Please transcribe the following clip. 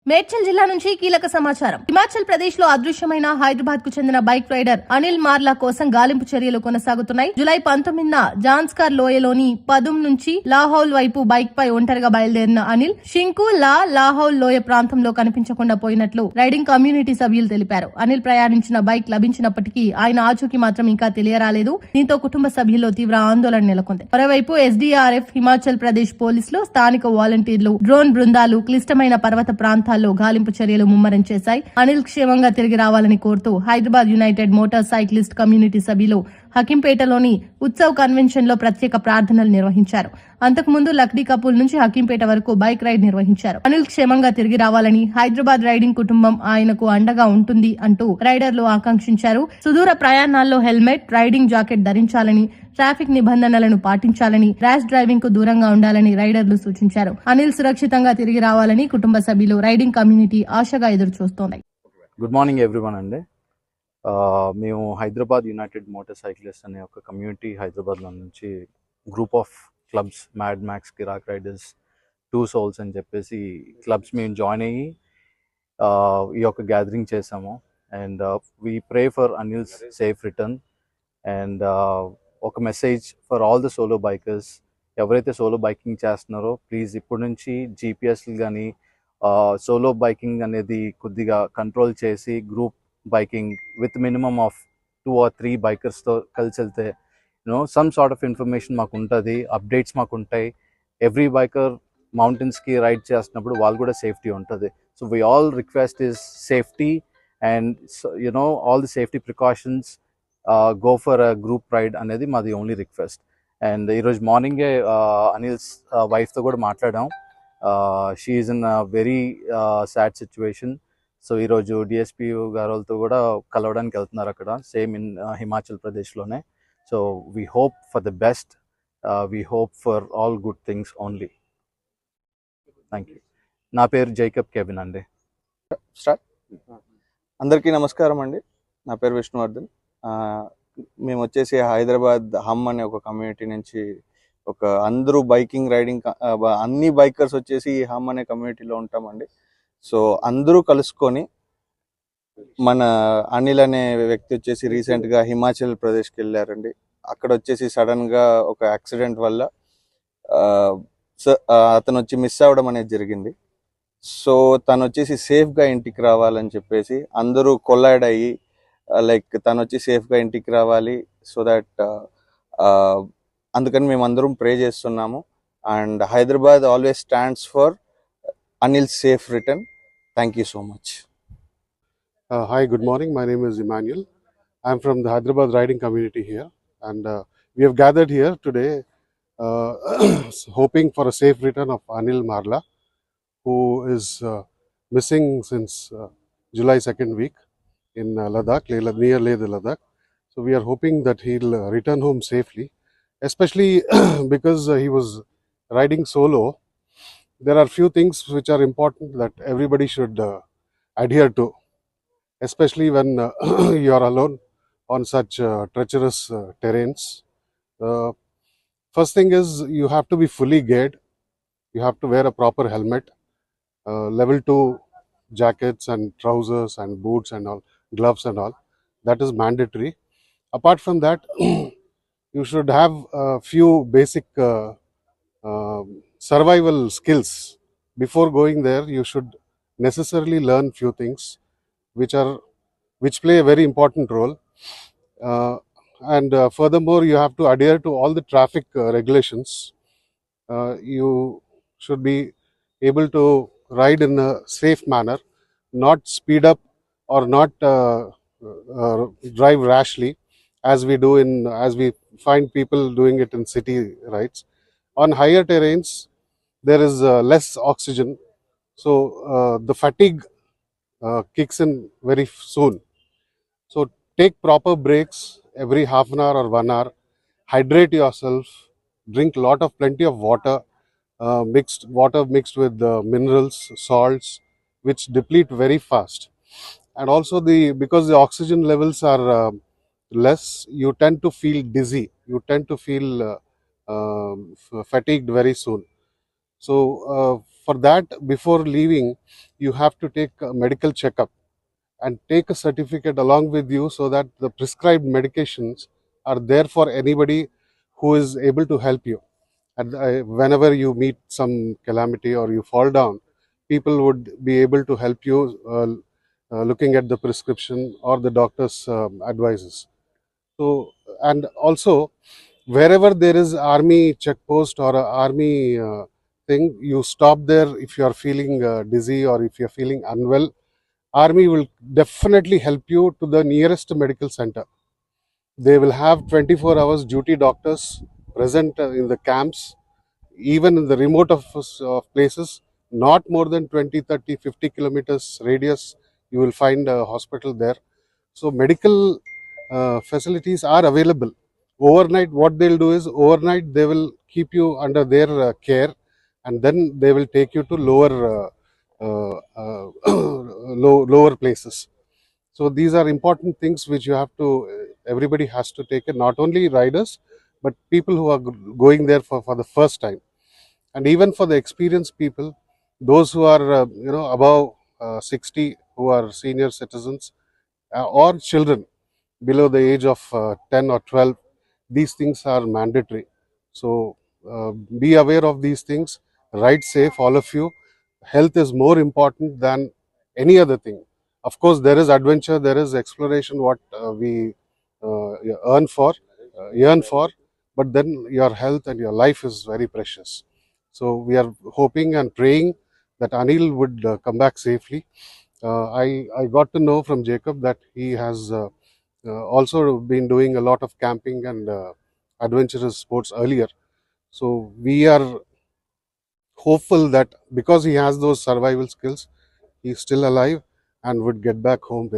మేడ్చల్ జిల్లా నుంచి కీలక సమాచారం. హిమాచల్ ప్రదేశ్ లో అదృశ్యమైన హైదరాబాద్ కు చెందిన బైక్ రైడర్ అనిల్ మార్లా కోసం గాలింపు చర్యలు కొనసాగుతున్నాయి. జూలై 19న జాన్స్కార్ లోయలోని పదుం నుంచి లాహౌల్ వైపు బైక్ పై ఒంటరిగా బయలుదేరిన అనిల్ షింకు లాహౌల్ లోయ ప్రాంతంలో కనిపించకుండా పోయినట్లు రైడింగ్ కమ్యూనిటీ సభ్యులు తెలిపారు. అనిల్ ప్రయాణించిన బైక్ లభించినప్పటికీ ఆయన ఆచూకీ మాత్రం ఇంకా తెలియరాలేదు. దీంతో కుటుంబ సభ్యుల్లో తీవ్ర ఆందోళన నెలకొంది. మరోవైపు ఎస్డీఆర్ఎఫ్, హిమాచల్ ప్రదేశ్ పోలీసులు, స్థానిక వాలంటీర్లు, డ్రోన్ బృందాలు క్లిష్టమైన పర్వత ప్రాంతాల్లో గాలింపు చర్యలు ముమ్మరం చేశాయి. అనిల్ క్షేమంగా తిరిగి రావాలని కోరుతూ Hyderabad United motor cyclist community సభ్యులు హకీంపేటలోని ఉత్సవ్ కన్వెన్షన్ లో ప్రత్యేక ప్రార్థనలు నిర్వహించారు. అంతకుముందు లక్డీ కపూల్ నుంచి హకీంపేట వరకు బైక్ రైడ్ నిర్వహించారు. అనిల్ క్షేమంగా తిరిగి రావాలని, హైదరాబాద్ రైడింగ్ కుటుంబం ఆయనకు అండగా ఉంటుంది అంటూ రైడర్లు ఆకాంక్షించారు. సుదూర ప్రయాణాల్లో హెల్మెట్, రైడింగ్ జాకెట్ ధరించాలని, ట్రాఫిక్ నిబంధనలను పాటించాలని, ర్యాష్ డ్రైవింగ్ కు దూరంగా ఉండాలని రైడర్లు సూచించారు. అనిల్ సురక్షితంగా తిరిగి రావాలని కుటుంబ సభ్యులు, రైడింగ్ కమ్యూనిటీ ఆశగా ఎదురు చూస్తోంది. గుడ్ మార్నింగ్ ఎవ్రీవన్ అండి. మేము హైదరాబాద్ యునైటెడ్ మోటార్ సైక్లిస్ట్ అనే ఒక కమ్యూనిటీ హైదరాబాద్లో నుంచి group of clubs, mad max, కిరాక్ రైడర్స్, టూ సోల్స్ అని చెప్పేసి క్లబ్స్ మేము జాయిన్ అయ్యి ఈ యొక్క గ్యాదరింగ్ చేసాము. And we pray for Anil's safe return. And ఒక message for all the solo bikers, ఎవరైతే సోలో బైకింగ్ చేస్తున్నారో ప్లీజ్ ఇప్పటి నుంచి జీపీఎస్లు కానీ సోలో బైకింగ్ అనేది కొద్దిగా కంట్రోల్ చేసి group biking with minimum of 2 or 3 బైకర్స్తో కలిసి వెళ్తే సమ్ సార్ట్ ఆఫ్ ఇన్ఫర్మేషన్ మాకు ఉంటుంది, అప్డేట్స్ మాకు ఉంటాయి. ఎవ్రీ బైకర్ మౌంటైన్స్కి రైడ్ చేస్తున్నప్పుడు వాళ్ళు కూడా సేఫ్టీ ఉంటుంది. So we all request is safety and all the safety precautions, go for a group ride అనేది మాది ఓన్లీ రిక్వెస్ట్. అండ్ ఈరోజు మార్నింగే అనిల్స్ వైఫ్తో కూడా మాట్లాడాం. She is in a very sad situation. So ఈరోజు డిఎస్పీ గారులతో కూడా కలవడానికి వెళ్తున్నారు అక్కడ, సేమ్ ఇన్ హిమాచల్ ప్రదేశ్లోనే. So we hope for the best, we hope for all good things only. Thank you. నా పేరు జైకబ్ కెవిన్ అండి. స్టార్ట్. అందరికీ నమస్కారం అండి. నా పేరు విష్ణువర్ధన్. మేము వచ్చేసి హైదరాబాద్ హమ్ అనే ఒక కమ్యూనిటీ నుంచి అందరూ బైకింగ్, రైడింగ్, అన్ని బైకర్స్ వచ్చేసి హమ్ అనే కమ్యూనిటీలో ఉంటామండి. సో అందరూ కలుసుకొని మన అనిల్ అనే వ్యక్తి వచ్చేసి రీసెంట్గా హిమాచల్ ప్రదేశ్కి వెళ్ళారండి. అక్కడ వచ్చేసి సడన్గా ఒక యాక్సిడెంట్ వల్ల అతను వచ్చి మిస్ అవ్వడం అనేది జరిగింది. సో తను వచ్చేసి సేఫ్గా ఇంటికి రావాలని చెప్పేసి అందరూ కొల్లాడ్ అయ్యి లైక్ తను వచ్చి సేఫ్గా ఇంటికి రావాలి. సో దట్ అందుకని మేము అందరం ప్రే చేస్తున్నాము. And Hyderabad always stands for Anil's safe return. Thank you so much. Hi, good morning. My name is Emmanuel. I'm from the Hyderabad riding community here, and we have gathered here today hoping for a safe return of Anil Marla, who is missing since July 2nd week in Ladakh, near Leh Ladakh. So we are hoping that he'll return home safely, especially because he was riding solo. There are few things which are important that everybody should adhere to, especially when you are alone on such treacherous terrains. First thing is you have to be fully geared. You have to wear a proper helmet, level 2 jackets and trousers and boots and all, gloves and all. That is mandatory. Apart from that, you should have a few basic survival skills. Before going there, you should necessarily learn few things which play a very important role. And furthermore, you have to adhere to all the traffic regulations. You should be able to ride in a safe manner, not speed up or not drive rashly as we find people doing it in city rides. On higher terrains, there is less oxygen, so the fatigue kicks in very soon. So take proper breaks every half an hour or 1 hour. Hydrate yourself. Drink plenty of water, mixed with minerals, salts, which deplete very fast. And also because the oxygen levels are less, you tend to feel dizzy. You tend to feel fatigued very soon. So for that, before leaving, you have to take a medical checkup and take a certificate along with you so that the prescribed medications are there for anybody who is able to help you. And whenever you meet some calamity or you fall down, people would be able to help you looking at the prescription or the doctor's advices. So, and also wherever there is army checkpost or a army thing, you stop there if you are feeling dizzy or if you are feeling unwell. Army will definitely help you to the nearest medical center. They will have 24 hours duty doctors present in the camps, even in the remote of places, not more than 20, 30, 50 kilometers radius, you will find a hospital there. So medical facilities are available. Overnight, what they'll do is overnight they will keep you under their care, and then they will take you to lower places. So these are important things which you have to, everybody has to take it, not only riders, but people who are going there for the first time. And even for the experienced people, those who are, above 60, who are senior citizens or children below the age of 10 or 12, these things are mandatory. So be aware of these things, ride safe, all of you. Health is more important than any other thing. Of course, there is adventure, there is exploration, what we yearn for, but then your health and your life is very precious. So we are hoping and praying that Anil would come back safely. I got to know from Jacob that he has also been doing a lot of camping and adventurous sports earlier. So we are hopeful that because he has those survival skills, he's still alive and would get back home very